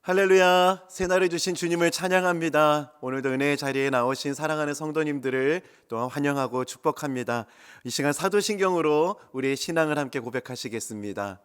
할렐루야, 새날을 주신 주님을 찬양합니다. 오늘도 은혜의 자리에 나오신 사랑하는 성도님들을 또한 환영하고 축복합니다. 이 시간 사도신경으로 우리의 신앙을 함께 고백하시겠습니다.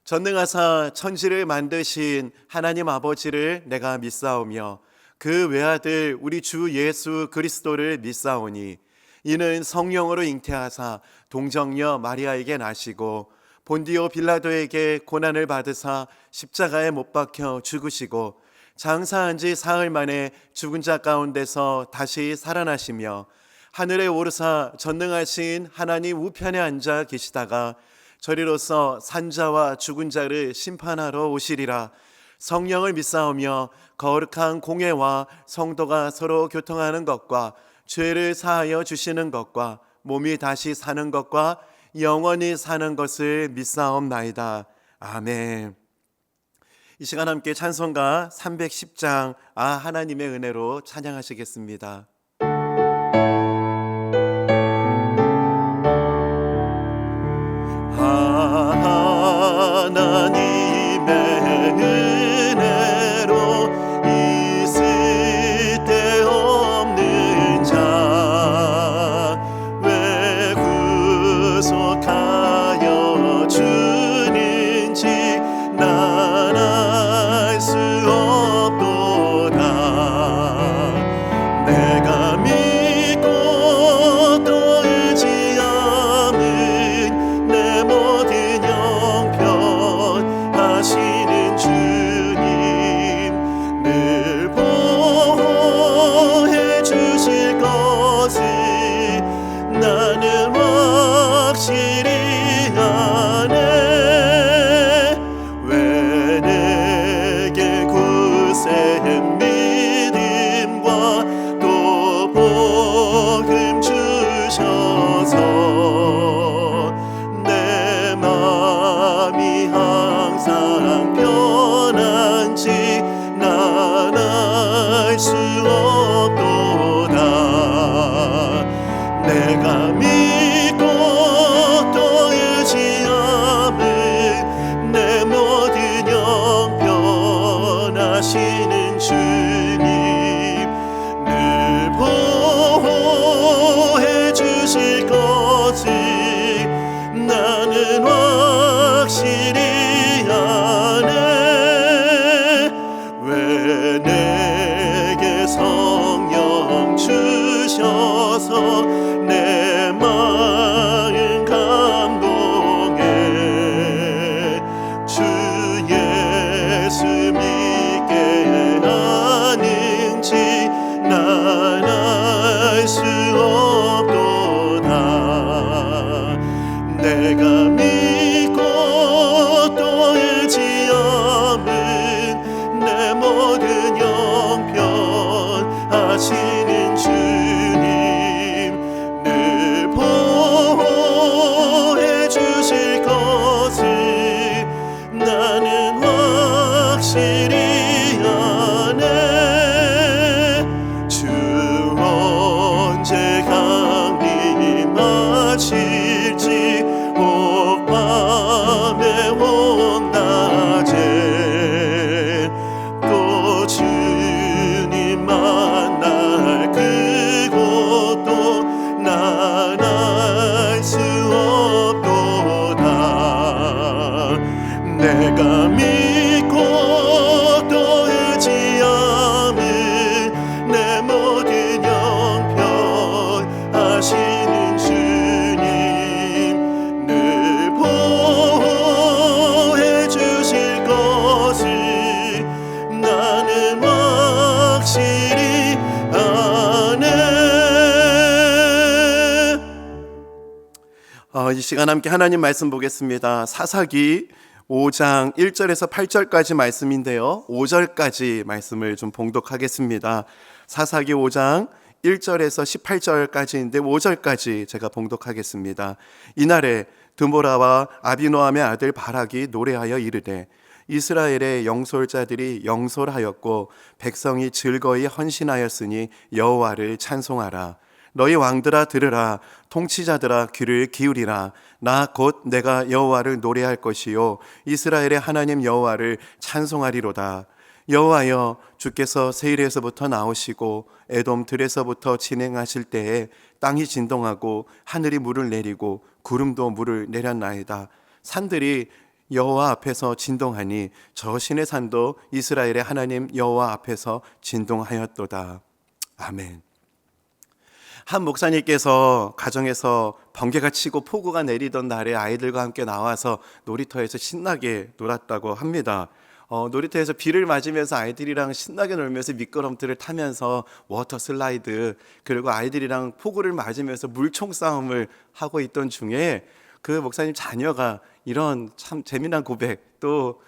전능하사 천지를 만드신 하나님 아버지를 내가 믿사오며 그 외아들 우리 주 예수 그리스도를 믿사오니 이는 성령으로 잉태하사 동정녀 마리아에게 나시고 본디오 빌라도에게 고난을 받으사 십자가에 못 박혀 죽으시고 장사한 지 사흘 만에 죽은 자 가운데서 다시 살아나시며 하늘에 오르사 전능하신 하나님 우편에 앉아 계시다가 저리로서 산자와 죽은 자를 심판하러 오시리라. 성령을 믿사오며 거룩한 공회와 성도가 서로 교통하는 것과 죄를 사하여 주시는 것과 몸이 다시 사는 것과 영원히 사는 것을 믿사옵나이다. 아멘. 이 시간 함께 찬송가 310장 하나님의 은혜로 찬양하시겠습니다. 하나님의 은혜로 있을 데 없는 자 왜 구속하여 주는지 난 알 수 없도다. 내가 믿고 또 의지함은 내 모든 형편하시는 주님 늘 보호해 주실 것을 나는 확실히 아네. 왜 내게 굳센 믿음과 또 복음 주셔서 내 마음이 항상 편한지 난 알 수 없도다. 내가 믿고 또 의지함은 내 모든 형편하시는 주님 늘 보호해 주실 것을 나는 확실히 아네. 왜 내게 성령 주셔서 내 마음 감동해 주 예수 믿게 하는지 난 알 수 없도다. 내가 믿고 또 의지함은 내 모든 형편하시는 주님 늘 보호해 주실 것을 나는 확실히 아네. 주 언제 강림하실지 혹 밤에 혹 낮에 또 주님 만날 그곳도 난 알 수 없도다. 내가 믿고 또 의지함은 내 모든 형편하시는 주님 늘 보호해 주실 것을 나는 확실히 아네. 이 시간 함께 하나님 말씀 보겠습니다. 사사기 5장 1절에서 8절까지 말씀인데요, 5절까지 말씀을 좀 봉독하겠습니다. 사사기 5장 1절에서 18절까지인데 5절까지 제가 봉독하겠습니다. 이날에 드보라와 아비노함의 아들 바락이 노래하여 이르되 이스라엘의 영솔자들이 영솔하였고 백성이 즐거이 헌신하였으니 여호와를 찬송하라. 너희 왕들아 들으라. 통치자들아 귀를 기울이라. 나 곧 내가 여호와를 노래할 것이요 이스라엘의 하나님 여호와를 찬송하리로다. 여호와여, 주께서 세일에서부터 나오시고 에돔 들에서부터 진행하실 때에 땅이 진동하고 하늘이 물을 내리고 구름도 물을 내렸나이다. 산들이 여호와 앞에서 진동하니 저 신의 산도 이스라엘의 하나님 여호와 앞에서 진동하였도다. 아멘. 한 목사님께서 가정에서 번개가 치고 폭우가 내리던 날에 아이들과 함께 나와서 놀이터에서 신나게 놀았다고 합니다. 놀이터에서 비를 맞으면서 아이들이랑 신나게 놀면서 미끄럼틀을 타면서 워터 슬라이드, 그리고 아이들이랑 폭우를 맞으면서 물총 싸움을 하고 있던 중에 그 목사님 자녀가 이런 참 재미난 고백, 또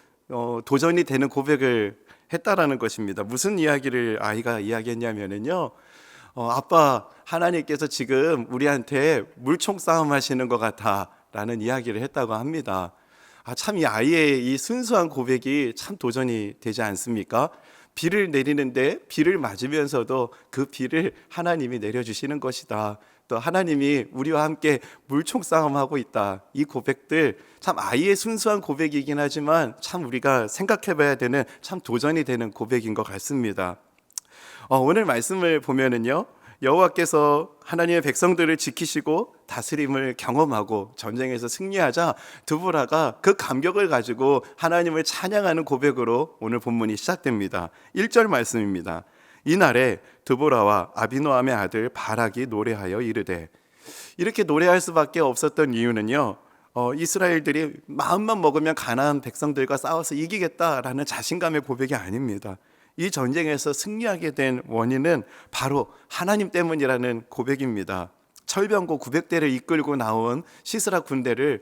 도전이 되는 고백을 했다라는 것입니다. 무슨 이야기를 아이가 이야기했냐면요, 아빠, 하나님께서 지금 우리한테 물총 싸움 하시는 것 같아 라는 이야기를 했다고 합니다. 참 이 아이의 이 순수한 고백이 참 도전이 되지 않습니까? 비를 내리는데 비를 맞으면서도 그 비를 하나님이 내려주시는 것이다. 또 하나님이 우리와 함께 물총 싸움하고 있다. 이 고백들 참 아이의 순수한 고백이긴 하지만 참 우리가 생각해 봐야 되는 참 도전이 되는 고백인 것 같습니다. 오늘 말씀을 보면은요, 여호와께서 하나님의 백성들을 지키시고 다스림을 경험하고 전쟁에서 승리하자 드보라가 그 감격을 가지고 하나님을 찬양하는 고백으로 오늘 본문이 시작됩니다. 1절 말씀입니다. 이날에 드보라와 아비노함의 아들 바락이 노래하여 이르되, 이렇게 노래할 수밖에 없었던 이유는요, 이스라엘들이 마음만 먹으면 가나안 백성들과 싸워서 이기겠다라는 자신감의 고백이 아닙니다. 이 전쟁에서 승리하게 된 원인은 바로 하나님 때문이라는 고백입니다. 철병고 900대를 이끌고 나온 시스라 군대를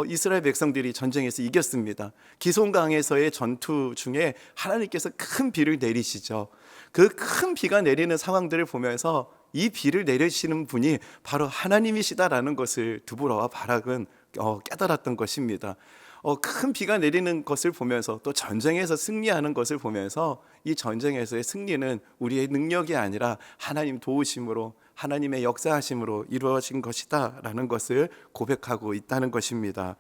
이스라엘 백성들이 전쟁에서 이겼습니다. 기손강에서의 전투 중에 하나님께서 큰 비를 내리시죠. 그 큰 비가 내리는 상황들을 보면서 이 비를 내리시는 분이 바로 하나님이시다라는 것을 드보라와 바락은 깨달았던 것입니다. 큰 비가 내리는 것을 보면서 또 전쟁에서 승리하는 것을 보면서 이 전쟁에서의 승리는 우리의 능력이 아니라 하나님 도우심으로, 하나님의 역사하심으로 이루어진 것이다 라는 것을 고백하고 있다는 것입니다.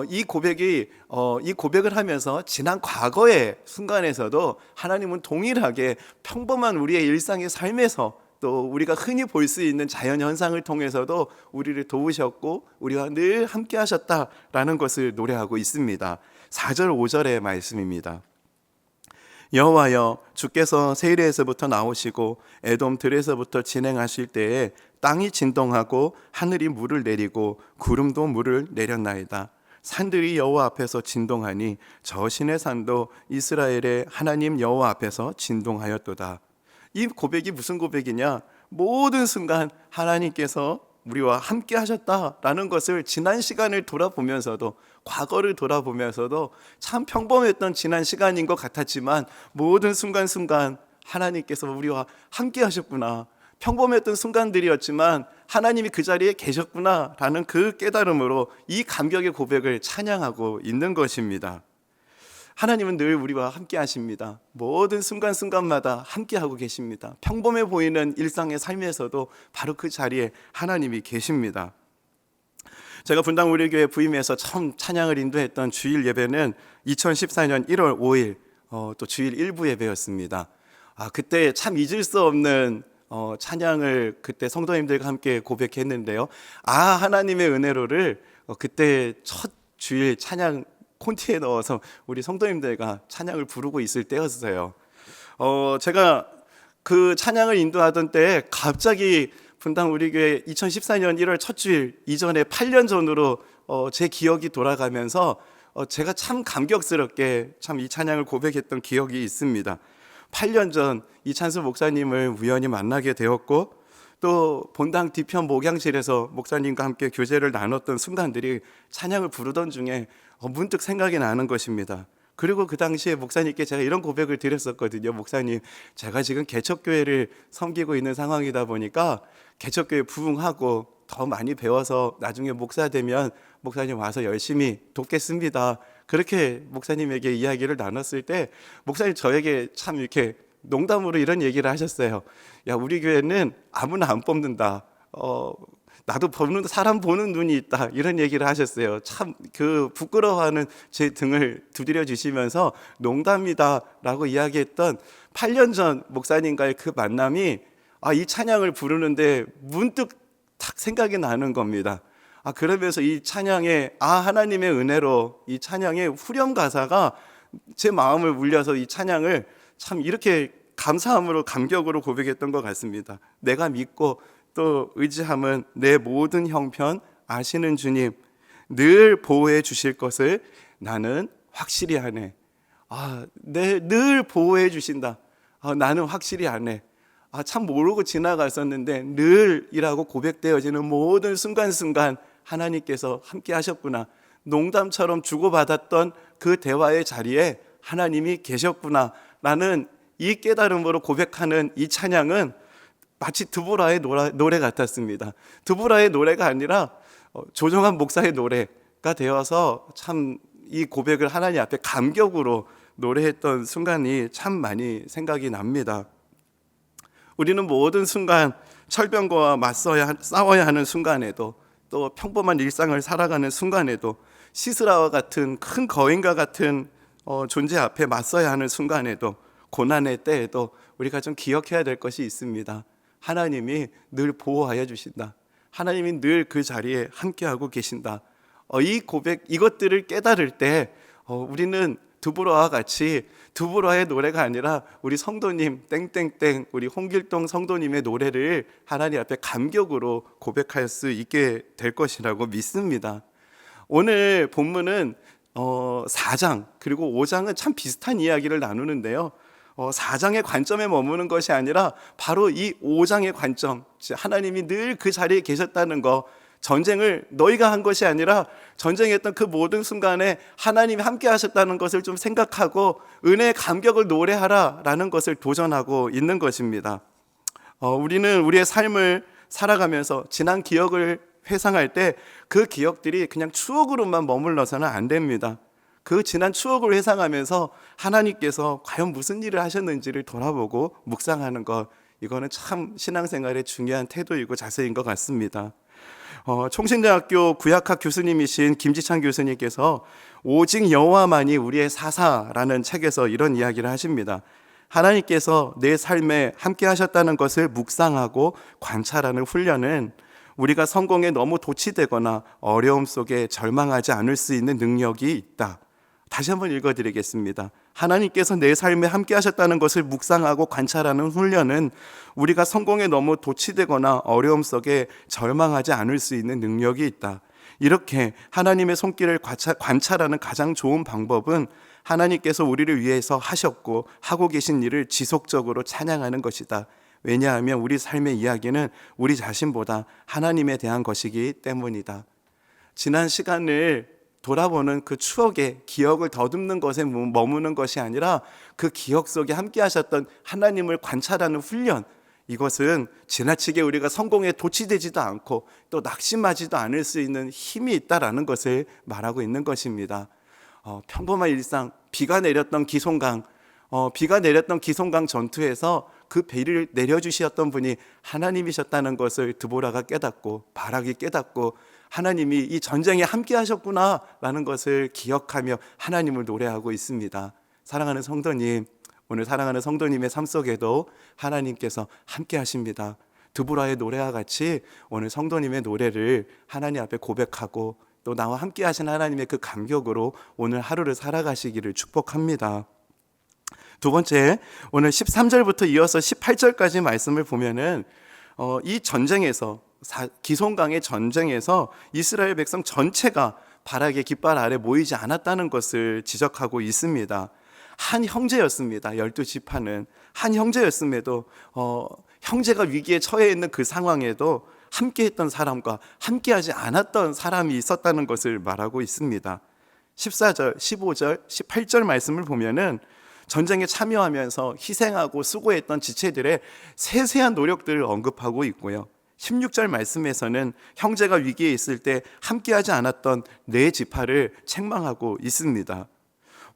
이 고백을 하면서 지난 과거의 순간에서도 하나님은 동일하게 평범한 우리의 일상의 삶에서 또 우리가 흔히 볼 수 있는 자연 현상을 통해서도 우리를 도우셨고 우리와 늘 함께 하셨다라는 것을 노래하고 있습니다. 4절 5절의 말씀입니다. 여호와여, 주께서 세일에서부터 나오시고 에돔 들에서부터 진행하실 때에 땅이 진동하고 하늘이 물을 내리고 구름도 물을 내렸나이다. 산들이 여호와 앞에서 진동하니 저 신의 산도 이스라엘의 하나님 여호와 앞에서 진동하였도다. 이 고백이 무슨 고백이냐? 모든 순간 하나님께서 우리와 함께 하셨다라는 것을 지난 시간을 돌아보면서도, 과거를 돌아보면서도 참 평범했던 지난 시간인 것 같았지만 모든 순간순간 하나님께서 우리와 함께 하셨구나, 평범했던 순간들이었지만 하나님이 그 자리에 계셨구나라는 그 깨달음으로 이 감격의 고백을 찬양하고 있는 것입니다. 하나님은 늘 우리와 함께 하십니다. 모든 순간순간마다 함께 하고 계십니다. 평범해 보이는 일상의 삶에서도 바로 그 자리에 하나님이 계십니다. 제가 분당 우리교회 부임해서 처음 찬양을 인도했던 주일 예배는 2014년 1월 5일 또 주일 일부 예배였습니다. 그때 참 잊을 수 없는 찬양을 그때 성도님들과 함께 고백했는데요. 하나님의 은혜로를 그때 첫 주일 찬양 콘티에 넣어서 우리 성도님들과 찬양을 부르고 있을 때였어요. 제가 그 찬양을 인도하던 때에 갑자기 분당 우리 교회 2014년 1월 첫 주일 이전에 8년 전으로 제 기억이 돌아가면서 제가 참 감격스럽게 참 이 찬양을 고백했던 기억이 있습니다. 8년 전 이찬수 목사님을 우연히 만나게 되었고, 또 본당 뒤편 목양실에서 목사님과 함께 교제를 나눴던 순간들이 찬양을 부르던 중에 문득 생각이 나는 것입니다. 그리고 그 당시에 목사님께 제가 이런 고백을 드렸었거든요. 목사님, 제가 지금 개척교회를 섬기고 있는 상황이다 보니까 개척교회 부흥하고 더 많이 배워서 나중에 목사 되면 목사님 와서 열심히 돕겠습니다. 그렇게 목사님에게 이야기를 나눴을 때 목사님 저에게 참 이렇게 농담으로 이런 얘기를 하셨어요. 야, 우리 교회는 아무나 안 뽑는다. 나도 사람 보는 눈이 있다, 이런 얘기를 하셨어요. 참 그 부끄러워하는 제 등을 두드려 주시면서 농담이다라고 이야기했던 8년 전 목사님과의 그 만남이 이 찬양을 부르는데 문득 딱 생각이 나는 겁니다. 그러면서 이 찬양의 하나님의 은혜로 이 찬양의 후렴 가사가 제 마음을 울려서 이 찬양을 참 이렇게 감사함으로 감격으로 고백했던 것 같습니다. 내가 믿고 또 의지함은 내 모든 형편 아시는 주님, 늘 보호해 주실 것을 나는 확실히 아네. 늘 보호해 주신다. 나는 확실히 아네. 참 모르고 지나갔었는데 늘이라고 고백되어지는 모든 순간순간 하나님께서 함께 하셨구나. 농담처럼 주고받았던 그 대화의 자리에 하나님이 계셨구나 라는 이 깨달음으로 고백하는 이 찬양은 마치 드보라의 노래 같았습니다. 드보라의 노래가 아니라 조정한 목사의 노래가 되어서 참 이 고백을 하나님 앞에 감격으로 노래했던 순간이 참 많이 생각이 납니다. 우리는 모든 순간 철병과 싸워야 하는 순간에도, 또 평범한 일상을 살아가는 순간에도, 시스라와 같은 큰 거인과 같은 존재 앞에 맞서야 하는 순간에도, 고난의 때에도 우리가 좀 기억해야 될 것이 있습니다. 하나님이 늘 보호하여 주신다. 하나님이 늘 그 자리에 함께하고 계신다. 이 고백, 이것들을 깨달을 때 우리는 드보라와 같이 드보라의 노래가 아니라 우리 성도님 땡땡땡, 우리 홍길동 성도님의 노래를 하나님 앞에 감격으로 고백할 수 있게 될 것이라고 믿습니다. 오늘 본문은 4장 그리고 5장은 참 비슷한 이야기를 나누는데요, 4장의 관점에 머무는 것이 아니라 바로 이 5장의 관점, 하나님이 늘 그 자리에 계셨다는 거, 전쟁을 너희가 한 것이 아니라 전쟁했던 그 모든 순간에 하나님이 함께 하셨다는 것을 좀 생각하고 은혜의 감격을 노래하라라는 것을 도전하고 있는 것입니다. 우리는 우리의 삶을 살아가면서 지난 기억을 회상할 때 그 기억들이 그냥 추억으로만 머물러서는 안 됩니다. 그 지난 추억을 회상하면서 하나님께서 과연 무슨 일을 하셨는지를 돌아보고 묵상하는 것, 이거는 참 신앙생활의 중요한 태도이고 자세인 것 같습니다. 총신대학교 구약학 교수님이신 김지찬 교수님께서 오직 여호와만이 우리의 사사라는 책에서 이런 이야기를 하십니다. 하나님께서 내 삶에 함께 하셨다는 것을 묵상하고 관찰하는 훈련은 우리가 성공에 너무 도취되거나 어려움 속에 절망하지 않을 수 있는 능력이 있다. 다시 한번 읽어드리겠습니다. 하나님께서 내 삶에 함께 하셨다는 것을 묵상하고 관찰하는 훈련은 우리가 성공에 너무 도취되거나 어려움 속에 절망하지 않을 수 있는 능력이 있다. 이렇게 하나님의 손길을 관찰하는 가장 좋은 방법은 하나님께서 우리를 위해서 하셨고 하고 계신 일을 지속적으로 찬양하는 것이다. 왜냐하면 우리 삶의 이야기는 우리 자신보다 하나님에 대한 것이기 때문이다. 지난 시간을 돌아보는 그 추억의 기억을 더듬는 것에 머무는 것이 아니라 그 기억 속에 함께 하셨던 하나님을 관찰하는 훈련, 이것은 지나치게 우리가 성공에 도취되지도 않고 또 낙심하지도 않을 수 있는 힘이 있다라는 것을 말하고 있는 것입니다. 평범한 일상, 비가 내렸던 기송강 전투에서 그 비를 내려주셨던 분이 하나님이셨다는 것을 드보라가 깨닫고 바락이 깨닫고 하나님이 이 전쟁에 함께 하셨구나라는 것을 기억하며 하나님을 노래하고 있습니다. 사랑하는 성도님, 오늘 사랑하는 성도님의 삶 속에도 하나님께서 함께 하십니다. 드보라의 노래와 같이 오늘 성도님의 노래를 하나님 앞에 고백하고 또 나와 함께 하신 하나님의 그 감격으로 오늘 하루를 살아가시기를 축복합니다. 두 번째, 오늘 13절부터 이어서 18절까지 말씀을 보면은 이 전쟁에서, 기송강의 전쟁에서 이스라엘 백성 전체가 바락의 깃발 아래 모이지 않았다는 것을 지적하고 있습니다. 한 형제였습니다. 12지파는 한 형제였음에도 형제가 위기에 처해 있는 그 상황에도 함께했던 사람과 함께하지 않았던 사람이 있었다는 것을 말하고 있습니다. 14절, 15절, 18절 말씀을 보면은 전쟁에 참여하면서 희생하고 수고했던 지체들의 세세한 노력들을 언급하고 있고요. 16절 말씀에서는 형제가 위기에 있을 때 함께하지 않았던 네 지파를 책망하고 있습니다.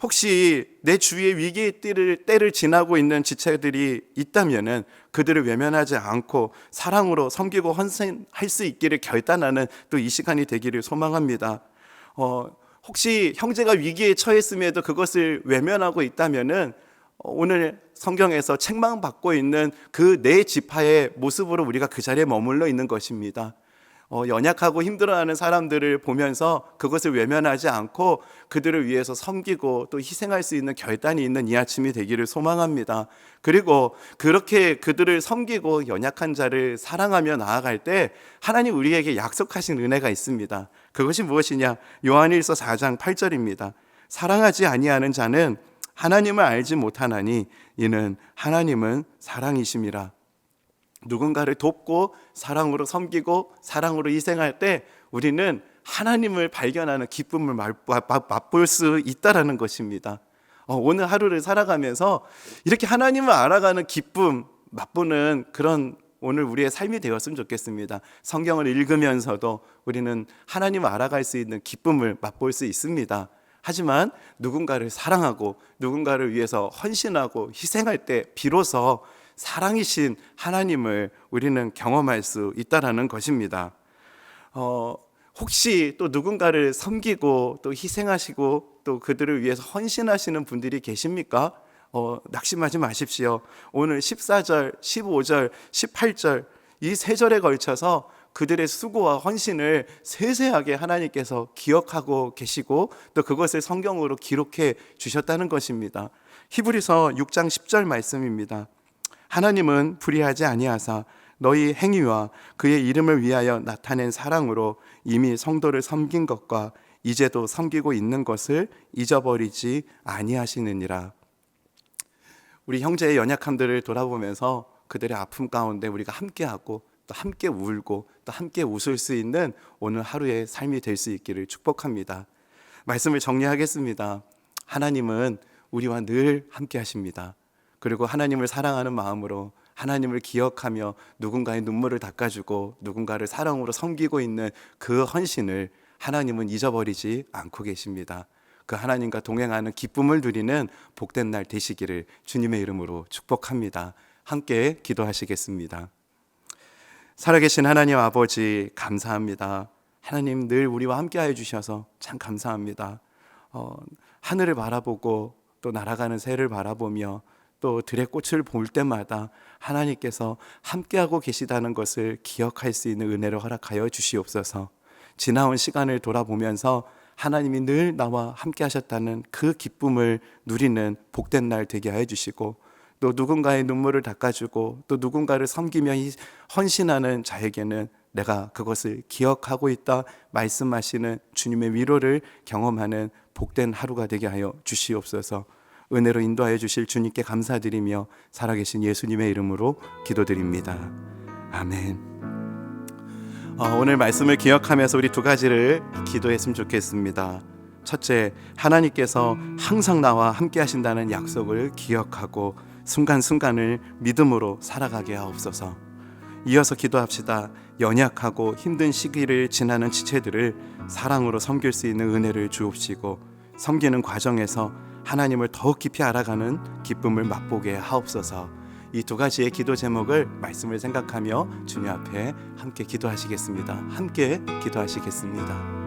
혹시 내 주위에 위기의 때를 지나고 있는 지체들이 있다면은 그들을 외면하지 않고 사랑으로 섬기고 헌신할 수 있기를 결단하는 또 이 시간이 되기를 소망합니다. 혹시 형제가 위기에 처했음에도 그것을 외면하고 있다면은 오늘 성경에서 책망받고 있는 그 네 지파의 모습으로 우리가 그 자리에 머물러 있는 것입니다. 연약하고 힘들어하는 사람들을 보면서 그것을 외면하지 않고 그들을 위해서 섬기고 또 희생할 수 있는 결단이 있는 이 아침이 되기를 소망합니다. 그리고 그렇게 그들을 섬기고 연약한 자를 사랑하며 나아갈 때 하나님 우리에게 약속하신 은혜가 있습니다. 그것이 무엇이냐? 요한일서 4장 8절입니다. 사랑하지 아니하는 자는 하나님을 알지 못하나니 이는 하나님은 사랑이심이라. 누군가를 돕고 사랑으로 섬기고 사랑으로 희생할 때 우리는 하나님을 발견하는 기쁨을 맛볼 수 있다라는 것입니다. 오늘 하루를 살아가면서 이렇게 하나님을 알아가는 기쁨 맛보는 그런 오늘 우리의 삶이 되었으면 좋겠습니다. 성경을 읽으면서도 우리는 하나님을 알아갈 수 있는 기쁨을 맛볼 수 있습니다. 하지만 누군가를 사랑하고 누군가를 위해서 헌신하고 희생할 때 비로소 사랑이신 하나님을 우리는 경험할 수 있다라는 것입니다. 혹시 또 누군가를 섬기고 또 희생하시고 또 그들을 위해서 헌신하시는 분들이 계십니까? 낙심하지 마십시오. 오늘 14절, 15절, 18절 이 세 절에 걸쳐서 그들의 수고와 헌신을 세세하게 하나님께서 기억하고 계시고 또 그것을 성경으로 기록해 주셨다는 것입니다. 히브리서 6장 10절 말씀입니다. 하나님은 불의하지 아니하사 너희 행위와 그의 이름을 위하여 나타낸 사랑으로 이미 성도를 섬긴 것과 이제도 섬기고 있는 것을 잊어버리지 아니하시느니라. 우리 형제의 연약함들을 돌아보면서 그들의 아픔 가운데 우리가 함께하고 또 함께 울고 또 함께 웃을 수 있는 오늘 하루의 삶이 될 수 있기를 축복합니다. 말씀을 정리하겠습니다. 하나님은 우리와 늘 함께 하십니다. 그리고 하나님을 사랑하는 마음으로 하나님을 기억하며 누군가의 눈물을 닦아주고 누군가를 사랑으로 섬기고 있는 그 헌신을 하나님은 잊어버리지 않고 계십니다. 그 하나님과 동행하는 기쁨을 누리는 복된 날 되시기를 주님의 이름으로 축복합니다. 함께 기도하시겠습니다. 살아계신 하나님 아버지 감사합니다. 하나님 늘 우리와 함께하여 주셔서 참 감사합니다. 하늘을 바라보고 또 날아가는 새를 바라보며 또 들의 꽃을 볼 때마다 하나님께서 함께하고 계시다는 것을 기억할 수 있는 은혜를 허락하여 주시옵소서. 지나온 시간을 돌아보면서 하나님이 늘 나와 함께 하셨다는 그 기쁨을 누리는 복된 날 되게 하여 주시고 또 누군가의 눈물을 닦아주고 또 누군가를 섬기며 헌신하는 자에게는 내가 그것을 기억하고 있다 말씀하시는 주님의 위로를 경험하는 복된 하루가 되게 하여 주시옵소서. 은혜로 인도하여 주실 주님께 감사드리며 살아계신 예수님의 이름으로 기도드립니다. 아멘. 오늘 말씀을 기억하면서 우리 두 가지를 기도했으면 좋겠습니다. 첫째, 하나님께서 항상 나와 함께 하신다는 약속을 기억하고 순간순간을 믿음으로 살아가게 하옵소서. 이어서 기도합시다. 연약하고 힘든 시기를 지나는 지체들을 사랑으로 섬길 수 있는 은혜를 주옵시고 섬기는 과정에서 하나님을 더욱 깊이 알아가는 기쁨을 맛보게 하옵소서. 이 두 가지의 기도 제목을 말씀을 생각하며 주님 앞에 함께 기도하시겠습니다. 함께 기도하시겠습니다.